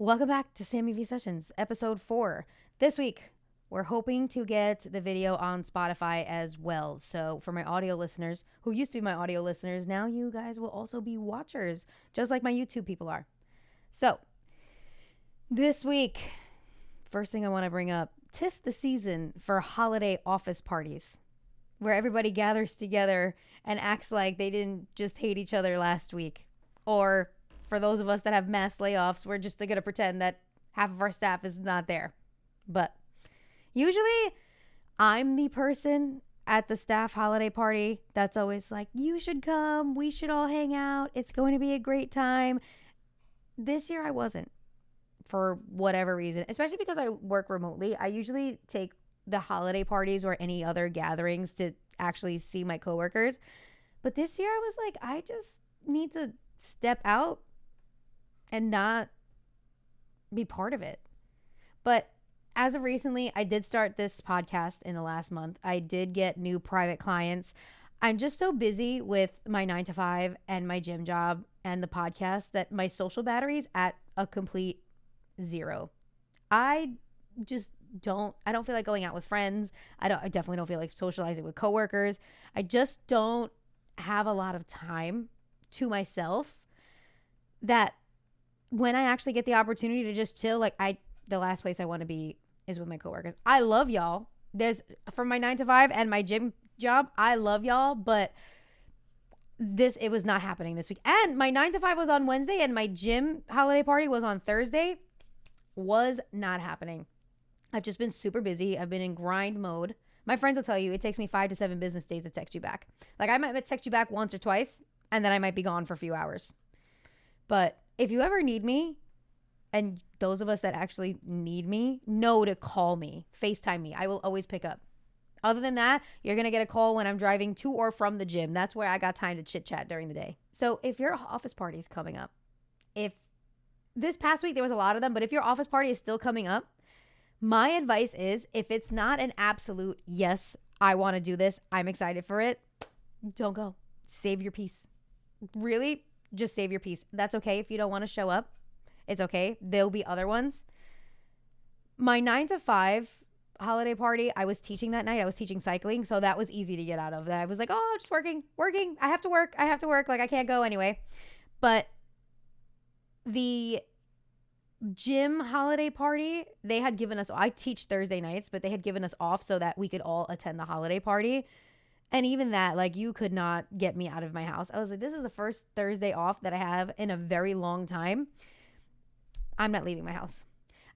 Welcome back to Sammy V Sessions, episode 4. This week, we're hoping to get the video on Spotify as well. So, for my audio listeners, who used to be my audio listeners, now you guys will also be watchers, just like my YouTube people are. So, this week, first thing I want to bring up, 'tis the season for holiday office parties, where everybody gathers together and acts like they didn't just hate each other last week. Or for those of us that have mass layoffs, we're just going to pretend that half of our staff is not there. But usually I'm the person at the staff holiday party that's always like, you should come. We should all hang out. It's going to be a great time. This year I wasn't, for whatever reason, especially because I work remotely. I usually take the holiday parties or any other gatherings to actually see my coworkers. But this year I was like, I just need to step out and not be part of it. But as of recently, I did start this podcast in the last month. I did get new private clients. I'm just so busy with my 9 to 5 and my gym job and the podcast that my social battery's at a complete zero. I don't feel like going out with friends. I definitely don't feel like socializing with coworkers. I just don't have a lot of time to myself, that when I actually get the opportunity to just chill, the last place I want to be is with my coworkers. I love y'all. From my 9 to 5 and my gym job, I love y'all, but it was not happening this week. And my 9 to 5 was on Wednesday and my gym holiday party was on Thursday. Was not happening. I've just been super busy. I've been in grind mode. My friends will tell you it takes me 5 to 7 business days to text you back. Like, I might text you back once or twice and then I might be gone for a few hours. But if you ever need me, and those of us that actually need me know to call me, FaceTime me. I will always pick up. Other than that, you're going to get a call when I'm driving to or from the gym. That's where I got time to chit chat during the day. So if your office party is coming up, if this past week there was a lot of them, but if your office party is still coming up, my advice is, if it's not an absolute, yes, I want to do this, I'm excited for it, don't go. Save your peace. Really, just save your peace. That's okay if you don't want to show up. It's okay. There'll be other ones. My 9 to 5 holiday party, I was teaching that night. I was teaching cycling, so that was easy to get out of. I was like, oh, just working. I have to work. Like, I can't go anyway. But the gym holiday party, they had given us, I teach Thursday nights, but they had given us off so that we could all attend the holiday party. And even that, like, you could not get me out of my house. I was like, this is the first Thursday off that I have in a very long time. I'm not leaving my house.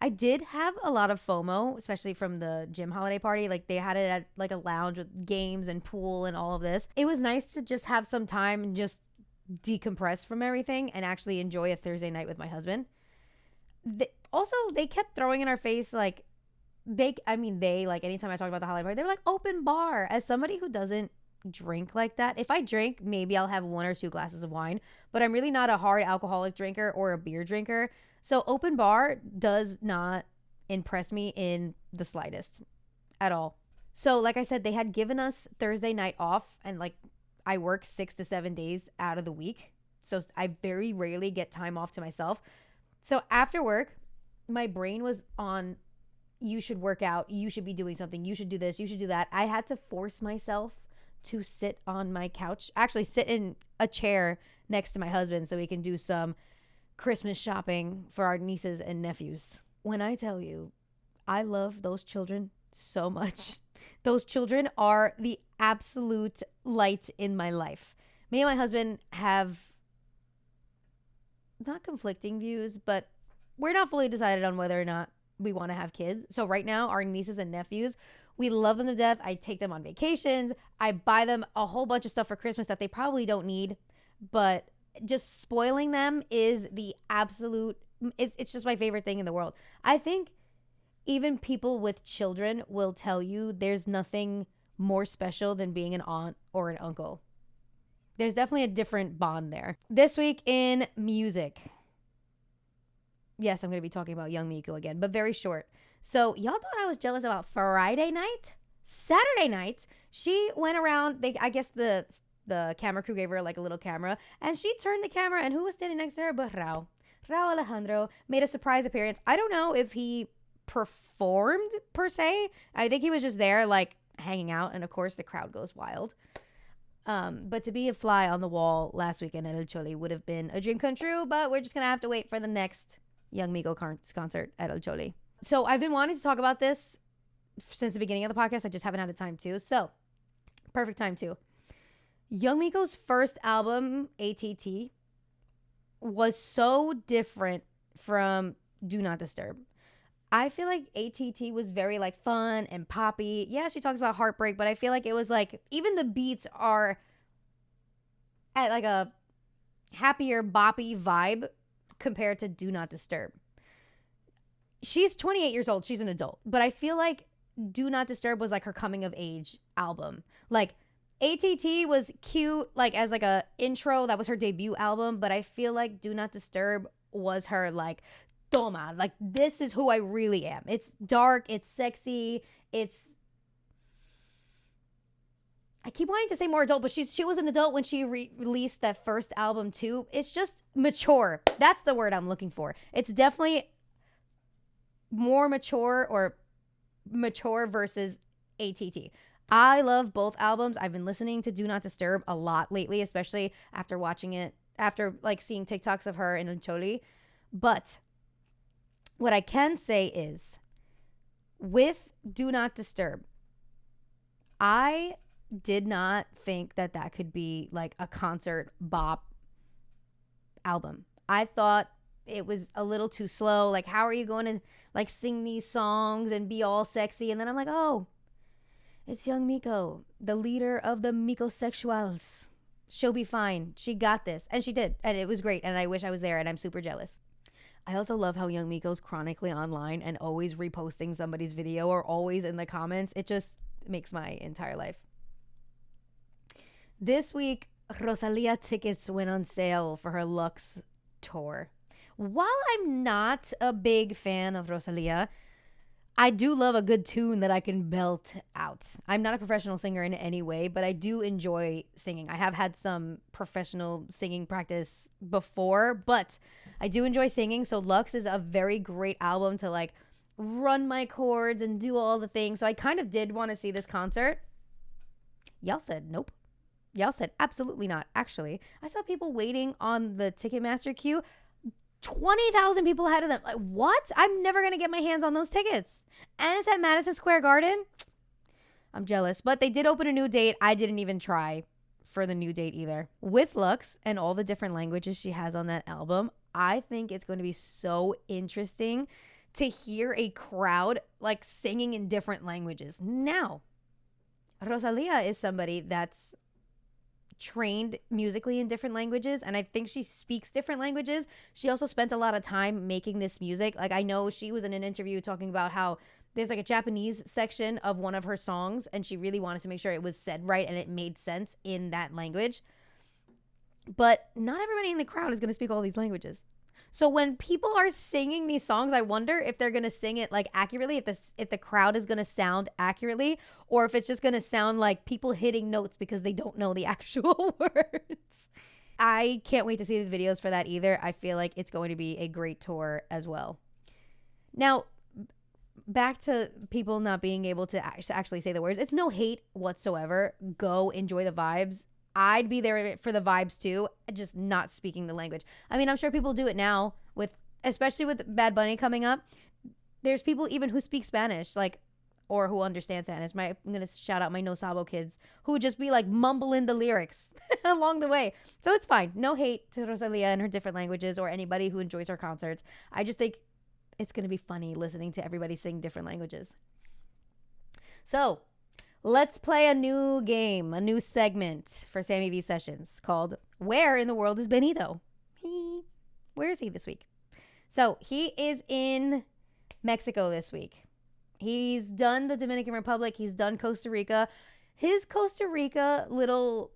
I did have a lot of FOMO, especially from the gym holiday party. Like, they had it at like a lounge with games and pool and all of this. It was nice to just have some time and just decompress from everything and actually enjoy a Thursday night with my husband. They kept throwing in our face, like, anytime I talk about the holiday party, they're like, open bar. As somebody who doesn't drink like that, if I drink, maybe I'll have 1 or 2 glasses of wine, but I'm really not a hard alcoholic drinker or a beer drinker. So open bar does not impress me in the slightest at all. So like I said, they had given us Thursday night off, and like, I work 6 to 7 days out of the week. So I very rarely get time off to myself. So after work, my brain was on, you should work out, you should be doing something, you should do this, you should do that. I had to force myself to sit on my couch, actually sit in a chair next to my husband so we can do some Christmas shopping for our nieces and nephews. When I tell you, I love those children so much. Those children are the absolute light in my life. Me and my husband have not conflicting views, but we're not fully decided on whether or not we want to have kids. So right now, our nieces and nephews, we love them to death. I take them on vacations. I buy them a whole bunch of stuff for Christmas that they probably don't need, but just spoiling them is the absolute, it's just my favorite thing in the world. I think even people with children will tell you there's nothing more special than being an aunt or an uncle. There's definitely a different bond there. This week in music. Yes, I'm going to be talking about Young Miko again, but very short. So y'all thought I was jealous about Friday night? Saturday night, she went around, I guess the camera crew gave her like a little camera, and she turned the camera, and who was standing next to her but Rao. Raul Alejandro made a surprise appearance. I don't know if he performed per se. I think he was just there, like hanging out, and of course the crowd goes wild. But to be a fly on the wall last weekend at El Choli would have been a dream come true. But we're just gonna have to wait for the next Young Miko concert at El Choli. So I've been wanting to talk about this since the beginning of the podcast. I just haven't had the time to. So perfect time to. Young Miko's first album, ATT, was so different from Do Not Disturb. I feel like ATT was very like fun and poppy. Yeah, she talks about heartbreak, but I feel like it was like even the beats are at like a happier boppy vibe compared to Do Not Disturb. She's 28 years old. She's an adult, but I feel like Do Not Disturb was like her coming of age album. Like ATT was cute, like as like a intro. That was her debut album, but I feel like Do Not Disturb was her like, toma, like this is who I really am. It's dark, it's sexy, I keep wanting to say more adult, but she was an adult when she released that first album too. It's just mature. That's the word I'm looking for. It's definitely more mature, or mature versus ATT. I love both albums. I've been listening to Do Not Disturb a lot lately, especially after watching it, after like seeing TikToks of her in Choli. But what I can say is, with Do Not Disturb, I did not think that that could be like a concert bop album. I thought it was a little too slow. Like, how are you going to like sing these songs and be all sexy? And then I'm like, oh, it's young Miko, the leader of the Mikosexuals. She'll be fine. She got this. And she did. And it was great. And I wish I was there, and I'm super jealous. I also love how young Miko's chronically online and always reposting somebody's video or always in the comments. It just makes my entire life. This week, ROSALÍA tickets went on sale for her Lux tour. While I'm not a big fan of ROSALÍA, I do love a good tune that I can belt out. I'm not a professional singer in any way, but I do enjoy singing. I have had some professional singing practice before, but I do enjoy singing. So Lux is a very great album to like run my chords and do all the things. So I kind of did want to see this concert. Y'all said nope. Y'all said absolutely not. Actually, I saw people waiting on the Ticketmaster queue. 20,000 people ahead of them. Like, what? I'm never going to get my hands on those tickets. And it's at Madison Square Garden. I'm jealous. But they did open a new date. I didn't even try for the new date either. With Lux and all the different languages she has on that album, I think it's going to be so interesting to hear a crowd like singing in different languages. Now, ROSALÍA is somebody that's trained musically in different languages, and I think she speaks different languages. She also spent a lot of time making this music. Like, I know she was in an interview talking about how there's like a Japanese section of one of her songs, and she really wanted to make sure it was said right and it made sense in that language. But not everybody in the crowd is going to speak all these languages. So when people are singing these songs, I wonder if they're going to sing it like accurately, if the crowd is going to sound accurately, or if it's just going to sound like people hitting notes because they don't know the actual words. I can't wait to see the videos for that either. I feel like it's going to be a great tour as well. Now, back to people not being able to actually say the words. It's no hate whatsoever. Go enjoy the vibes. I'd be there for the vibes too, just not speaking the language. I mean, I'm sure people do it now, especially with Bad Bunny coming up. There's people even who speak Spanish, like, or who understand Spanish. I'm going to shout out my No Sabo kids who would just be like mumbling the lyrics along the way. So it's fine. No hate to ROSALÍA and her different languages or anybody who enjoys her concerts. I just think it's going to be funny listening to everybody sing different languages. So let's play a new game, a new segment for Sammy V Sessions called Where in the World is Benito? Where is he this week? So he is in Mexico this week. He's done the Dominican Republic. He's done Costa Rica. His Costa Rica little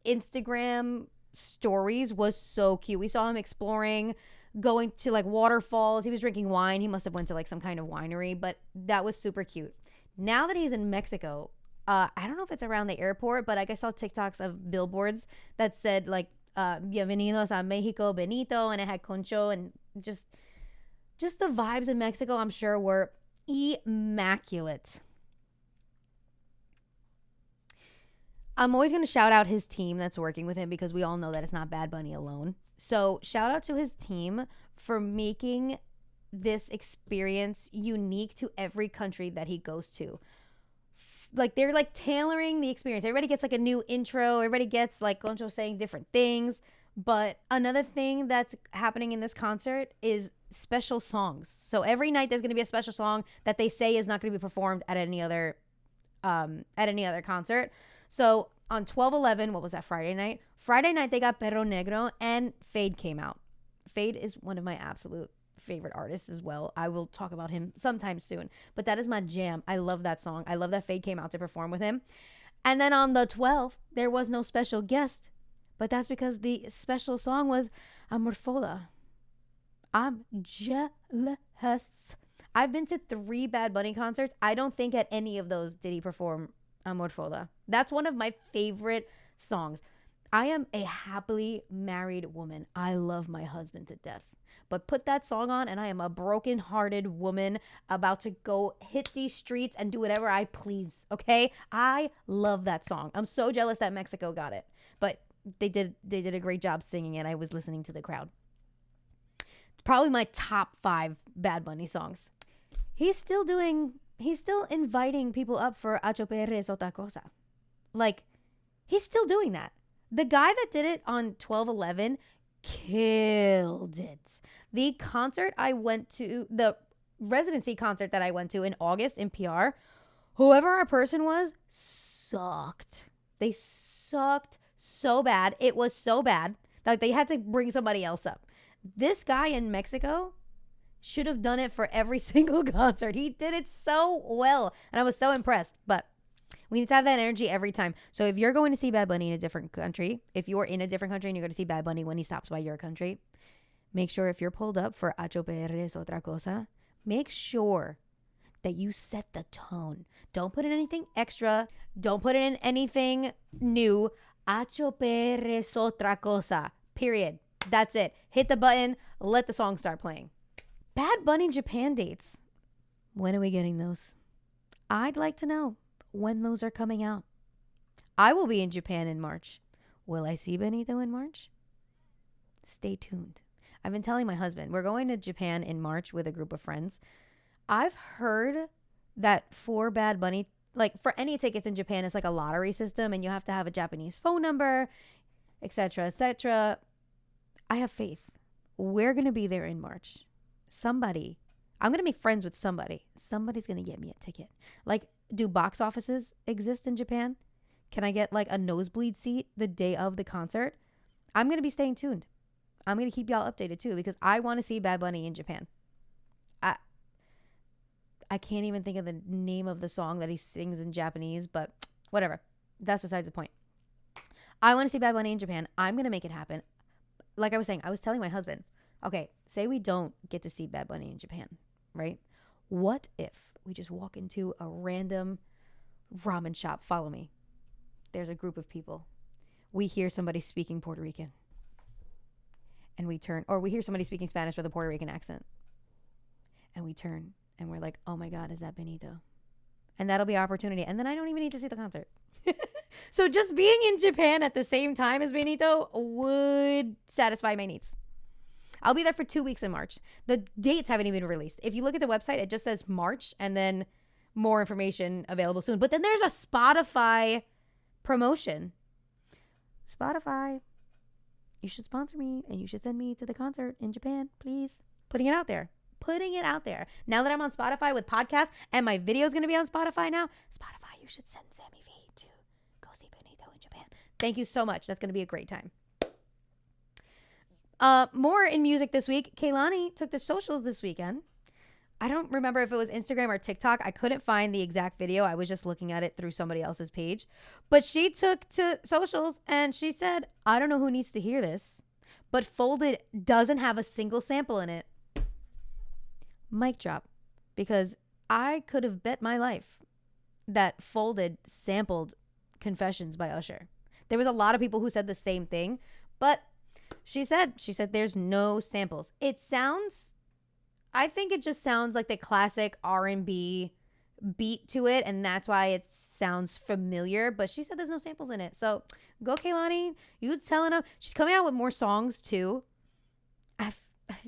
Instagram stories was so cute. We saw him exploring, going to like waterfalls. He was drinking wine. He must have went to like some kind of winery, but that was super cute. Now that he's in Mexico, I don't know if it's around the airport, but like I saw TikToks of billboards that said like Bienvenidos a Mexico, Benito, and it had Concho and just the vibes in Mexico, I'm sure, were immaculate. I'm always going to shout out his team that's working with him, because we all know that it's not Bad Bunny alone. So shout out to his team for making this experience unique to every country that he goes to. Like, they're like tailoring the experience. Everybody gets like a new intro. Everybody gets like Concho saying different things. But another thing that's happening in this concert is special songs. So every night there's going to be a special song that they say is not going to be performed at any other concert. So on 12/11, what was that, Friday night? Friday night, they got Perro Negro, and Fade came out. Fade is one of my absolute favorite artists as well. I will talk about him sometime soon. But that is my jam. I love that song. I love that Fade came out to perform with him. And then on the 12th, there was no special guest. But that's because the special song was Amorfoda. I'm jealous. I've been to 3 Bad Bunny concerts. I don't think at any of those did he perform Amorfoda. That's one of my favorite songs. I am a happily married woman. I love my husband to death. But put that song on and I am a broken-hearted woman about to go hit these streets and do whatever I please, okay? I love that song. I'm so jealous that Mexico got it. But they did a great job singing it. I was listening to the crowd. It's probably my top 5 Bad Bunny songs. He's still inviting people up for Acho PR es otra cosa. Like, he's still doing that. The guy that did it on 12/11 killed it. The concert I went to, the residency concert that I went to in August in PR, whoever our person was, sucked. They sucked so bad. It was so bad that they had to bring somebody else up. This guy in Mexico should have done it for every single concert. He did it so well, and I was so impressed. But we need to have that energy every time. So if you're going to see Bad Bunny in a different country, if you're in a different country and you're going to see Bad Bunny when he stops by your country, make sure if you're pulled up for Acho PR es otra cosa, make sure that you set the tone. Don't put in anything extra. Don't put in anything new. Acho PR es otra cosa. Period. That's it. Hit the button. Let the song start playing. Bad Bunny Japan dates. When are we getting those? I'd like to know when those are coming out. I will be in Japan in March. Will I see Benito in March? Stay tuned. I've been telling my husband, we're going to Japan in March with a group of friends. I've heard that for Bad Bunny, like for any tickets in Japan, it's like a lottery system and you have to have a Japanese phone number, etc., etc. I have faith. We're going to be there in March. Somebody, I'm going to make friends with somebody. Somebody's going to get me a ticket. Like, do box offices exist in Japan? Can I get like a nosebleed seat the day of the concert? I'm going to be staying tuned. I'm going to keep y'all updated too, because I want to see Bad Bunny in Japan. I can't even think of the name of the song that he sings in Japanese, but whatever. That's besides the point. I want to see Bad Bunny in Japan. I'm going to make it happen. Like I was saying, I was telling my husband, okay, say we don't get to see Bad Bunny in Japan, right? What if we just walk into a random ramen shop? Follow me. There's a group of people. We hear somebody speaking Puerto Rican. And we turn, or we hear somebody speaking Spanish with a Puerto Rican accent. And we turn and we're like, oh my God, is that Benito? And that'll be our opportunity. And then I don't even need to see the concert. So just being in Japan at the same time as Benito would satisfy my needs. I'll be there for 2 weeks in March. The dates haven't even been released. If you look at the website, it just says March and then more information available soon. But then there's a Spotify promotion. Spotify, you should sponsor me and you should send me to the concert in Japan, please. Putting it out there. Now that I'm on Spotify with podcasts and my video is going to be on Spotify now, Spotify, you should send Sammy V to go see Benito in Japan. Thank you so much. That's going to be a great time. More in music this week. Kehlani took the socials this weekend. I don't remember if it was Instagram or TikTok. I couldn't find the exact video. I was just looking at it through somebody else's page. But she took to socials and she said, I don't know who needs to hear this, but Folded doesn't have a single sample in it. Mic drop. Because I could have bet my life that Folded sampled Confessions by Usher. There was a lot of people who said the same thing, but She said there's no samples. I think it just sounds like the classic R&B beat to it, and that's why it sounds familiar. But she said there's no samples in it. So go Kehlani. You telling her she's coming out with more songs too. I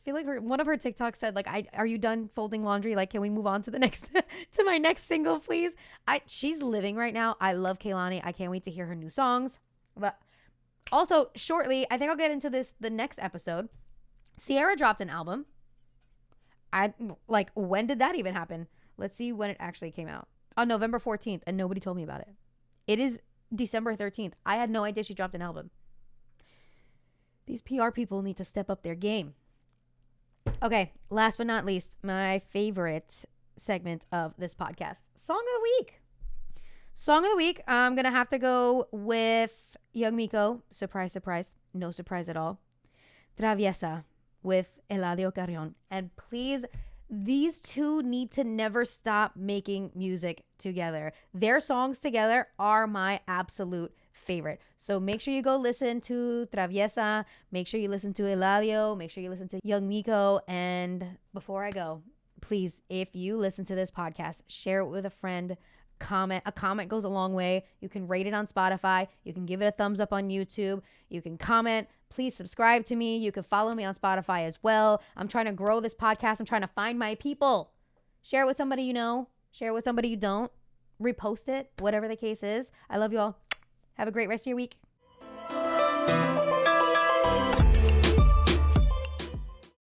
feel like one of her TikToks said like, "Are you done folding laundry? Like, can we move on to the next to my next single, please?" She's living right now. I love Kehlani. I can't wait to hear her new songs. But also shortly, I think I'll get into this the next episode. Sierra dropped an album. When did that even happen? Let's see when it actually came out. On November 14th, and nobody told me about it. It is December 13th. I had no idea she dropped an album. These PR people need to step up their game. Okay, last but not least, my favorite segment of this podcast, Song of the Week. Song of the Week, I'm going to have to go with Young Miko. Surprise, surprise. No surprise at all. Traviesa with Eladio Carrion. And please, these two need to never stop making music together. Their songs together are my absolute favorite. So make sure you go listen to Traviesa. Make sure you listen to Eladio. Make sure you listen to Young Miko. And before I go, please, if you listen to this podcast, share it with a friend. A comment goes a long way. You can rate it on Spotify. You can give it a thumbs up on YouTube. You can comment. Please subscribe to me. You can follow me on Spotify as well. I'm trying to grow this podcast. I'm trying to find my people. Share it with somebody you know. Share it with somebody you don't. Repost it, whatever the case is. I love you all. Have a great rest of your week.